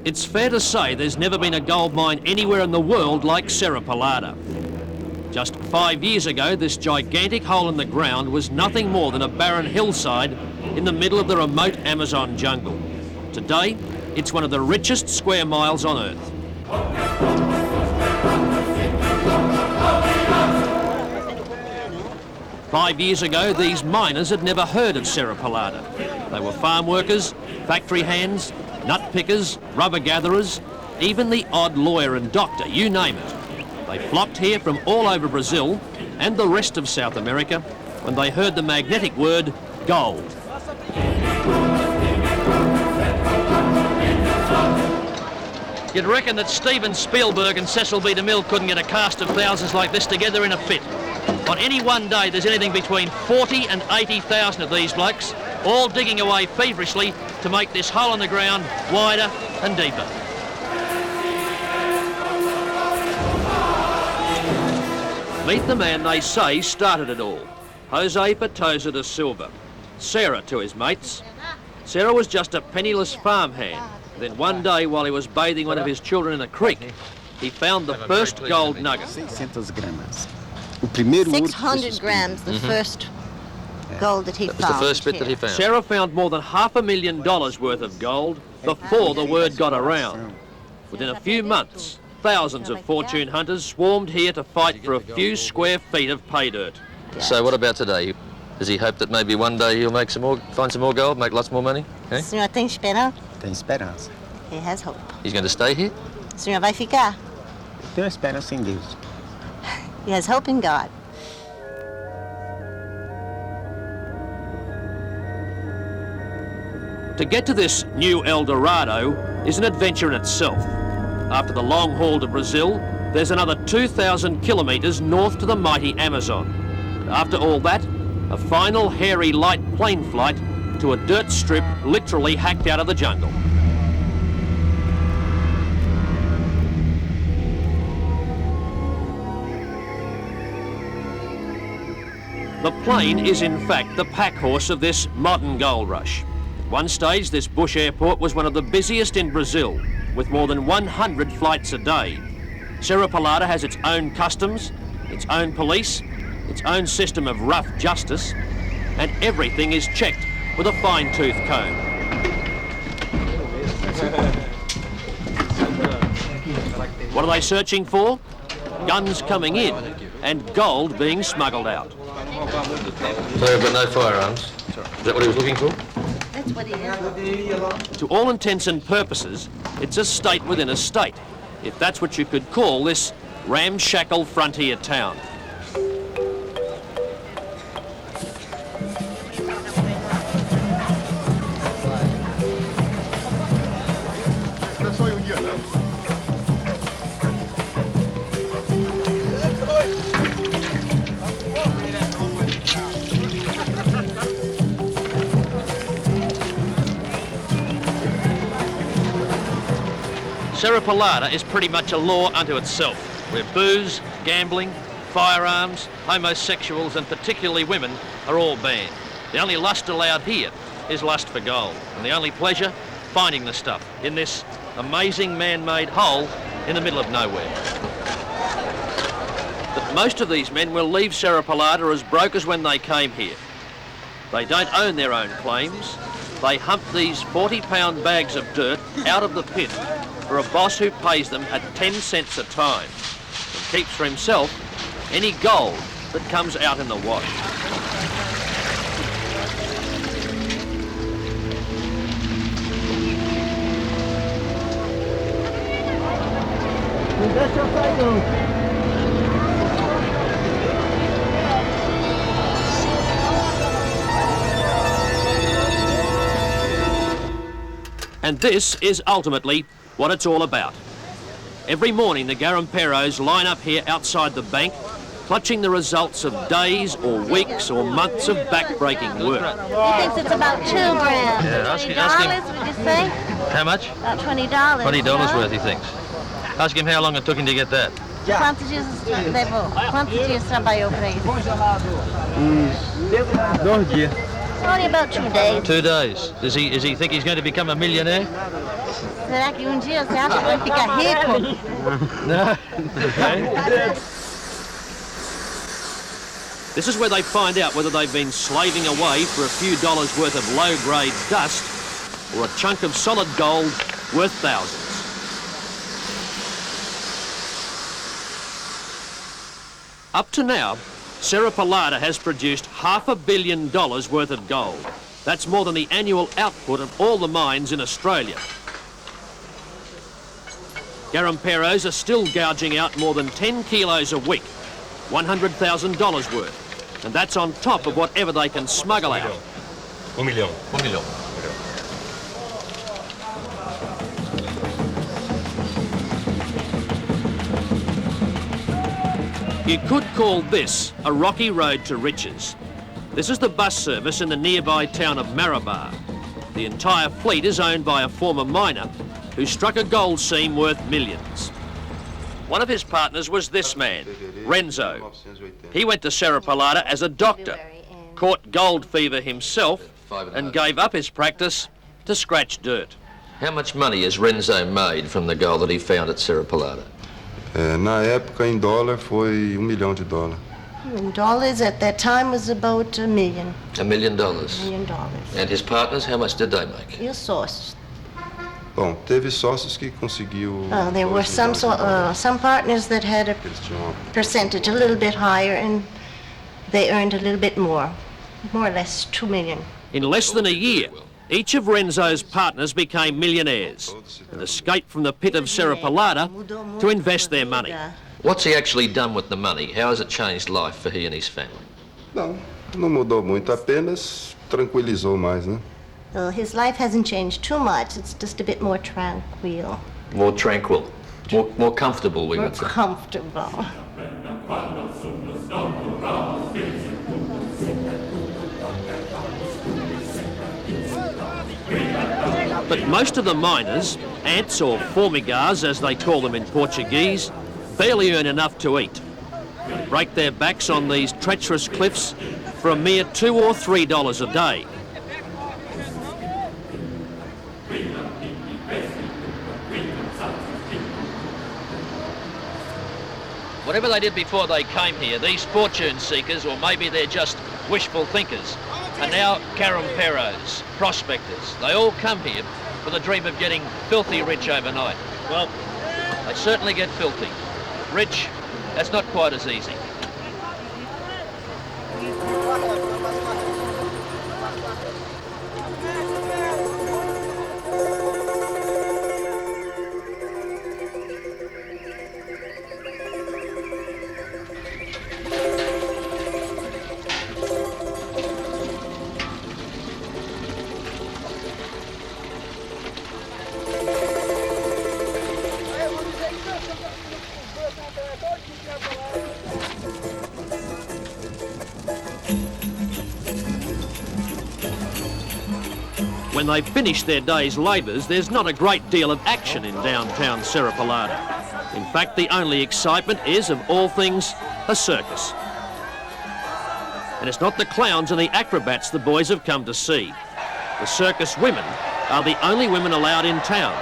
It's fair to say there's never been a gold mine anywhere in the world like Serra Pelada. Just 5 years ago, this gigantic hole in the ground was nothing more than a barren hillside in the middle of the remote Amazon jungle. Today, it's one of the richest square miles on Earth. Five years ago, these miners had never heard of Serra Pelada. They were farm workers, factory hands, nut pickers, rubber gatherers, even the odd lawyer and doctor, you name it. They flocked here from all over Brazil and the rest of South America when they heard the magnetic word gold. You'd reckon that Steven Spielberg and Cecil B. DeMille couldn't get a cast of thousands like this together in a fit. On any one day, there's anything between 40 and 80,000 of these blokes, all digging away feverishly to make this hole in the ground wider and deeper. Meet the man they say started it all, Jose Petosa da Silva. Serra to his mates. Serra was just a penniless farmhand. Then one day, while he was bathing one of his children in a creek, he found the first gold nugget. 600 grams. 600 grams, the first gold that he found. That was the first bit that he found. Serra found more than $500,000 worth of gold before the word got around. Within a few months, thousands of fortune hunters swarmed here to fight for a few square feet of pay dirt. So what about today? Does he hope that maybe one day he'll make some more, find some more gold, make lots more money? Eh? O senhor tem esperança? Tem esperança. He has hope. He's going to stay here? O senhor vai ficar? Tenho esperança em Deus. He has hope in God. To get to this new El Dorado is an adventure in itself. After the long haul to Brazil, there's another 2,000 kilometres north to the mighty Amazon. And after all that, a final hairy light plane flight to a dirt strip literally hacked out of the jungle. The plane is in fact the pack horse of this modern gold rush. At one stage, this bush airport was one of the busiest in Brazil, with more than 100 flights a day. Serra Pelada has its own customs, its own police, its own system of rough justice, and everything is checked with a fine-tooth comb. What are they searching for? Guns coming in and gold being smuggled out. So they've got no firearms. Is that what he was looking for? That's what he is. To all intents and purposes, it's a state within a state, if that's what you could call this ramshackle frontier town. Serra Pelada is pretty much a law unto itself, where booze, gambling, firearms, homosexuals and particularly women are all banned. The only lust allowed here is lust for gold, and the only pleasure, finding the stuff in this amazing man-made hole in the middle of nowhere. But most of these men will leave Serra Pelada as broke as when they came here. They don't own their own claims. They hump these 40-pound bags of dirt out of the pit for a boss who pays them at 10 cents a time and keeps for himself any gold that comes out in the wash. And this is ultimately what it's all about. Every morning the garimperos line up here outside the bank, clutching the results of days or weeks or months of back-breaking work. He thinks it's about 2 grams. Yeah, ask him. $20, would you say? How much? About $20. $20 worth, he thinks. Ask him how long it took him to get that. Quantos dias levou? Quantos dias trabalhou para isso? 2 dias. Only about 2 days. 2 days. Does he think he's going to become a millionaire? Será que dia você acha que vai ficar rico? No. Okay. This is where they find out whether they've been slaving away for a few dollars worth of low-grade dust or a chunk of solid gold worth thousands. Up to now, Cerro Pelada has produced $500 million worth of gold. That's more than the annual output of all the mines in Australia. Garimperos are still gouging out more than 10 kilos a week, $100,000 worth. And that's on top of whatever they can smuggle out. 1 milhão. 1 million. You could call this a rocky road to riches. This is the bus service in the nearby town of Maribor. The entire fleet is owned by a former miner who struck a gold seam worth millions. One of his partners was this man, Renzo. He went to Cerro Pelada as a doctor, caught gold fever himself, and gave up his practice to scratch dirt. How much money has Renzo made from the gold that he found at Cerro Pelada? Na época, em dólar, foi $1 milhão. In dollars at that time was about $1 million. $1 million. $1 million. And his partners, how much did they make? E os sócios? Bom, teve sócios que conseguiu... There were some partners that had a Eles tinham percentage a little bit higher and they earned a little bit more or less, 2 million. In less than a year, each of Renzo's partners became millionaires and escaped from the pit of Cerro Pelada to invest their money. What's he actually done with the money? How has it changed life for he and his family? Não mudou muito, apenas tranquilizou mais, né? His life hasn't changed too much. It's just a bit more tranquil, More tranquil, more comfortable, we more would say. comfortable. But most of the miners, ants or formigars as they call them in Portuguese, barely earn enough to eat. They break their backs on these treacherous cliffs for a mere $2 or $3 a day. Whatever they did before they came here, these fortune seekers, or maybe they're just wishful thinkers, are now garimperos, prospectors. They all come here for the dream of getting filthy rich overnight. Well, they certainly get filthy. Rich, that's not quite as easy. When they've finished their day's labours, there's not a great deal of action in downtown Cerro Pelada. In fact, the only excitement is, of all things, a circus. And it's not the clowns and the acrobats the boys have come to see. The circus women are the only women allowed in town,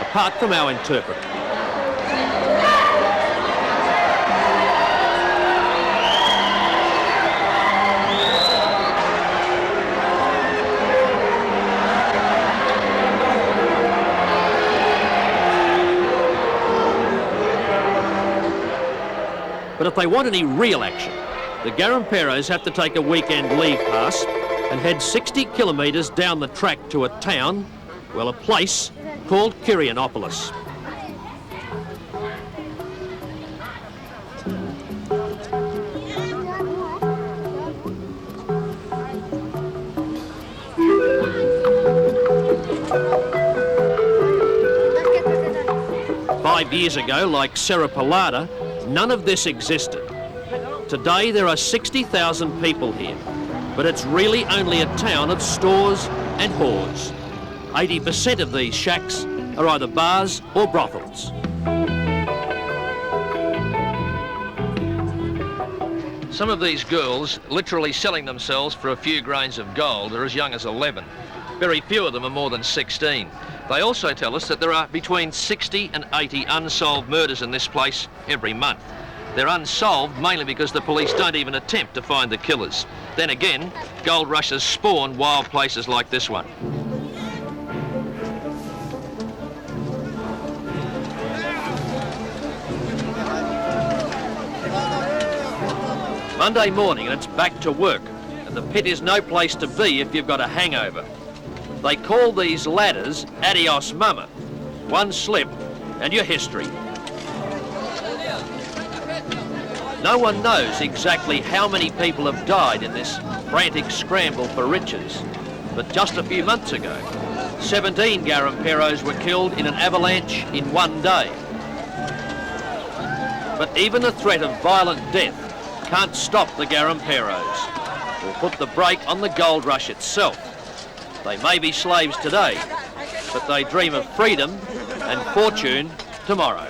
apart from our interpreter. But if they want any real action, the garimperos have to take a weekend leave pass and head 60 kilometres down the track to a town, well, a place called Kirianopolis. Five years ago, like Cerro Pelada, none of this existed. Today there are 60,000 people here, but it's really only a town of stores and whores. 80% of these shacks are either bars or brothels. Some of these girls, literally selling themselves for a few grains of gold, are as young as 11. Very few of them are more than 16. They also tell us that there are between 60 and 80 unsolved murders in this place every month. They're unsolved mainly because the police don't even attempt to find the killers. Then again, gold rushes spawn wild places like this one. Monday morning and it's back to work, and the pit is no place to be if you've got a hangover. They call these ladders adios mama. One slip and your history. No one knows exactly how many people have died in this frantic scramble for riches, but just a few months ago, 17 Garimperos were killed in an avalanche in one day. But even the threat of violent death can't stop the Garimperos or put the brake on the gold rush itself. They may be slaves today, but they dream of freedom and fortune tomorrow.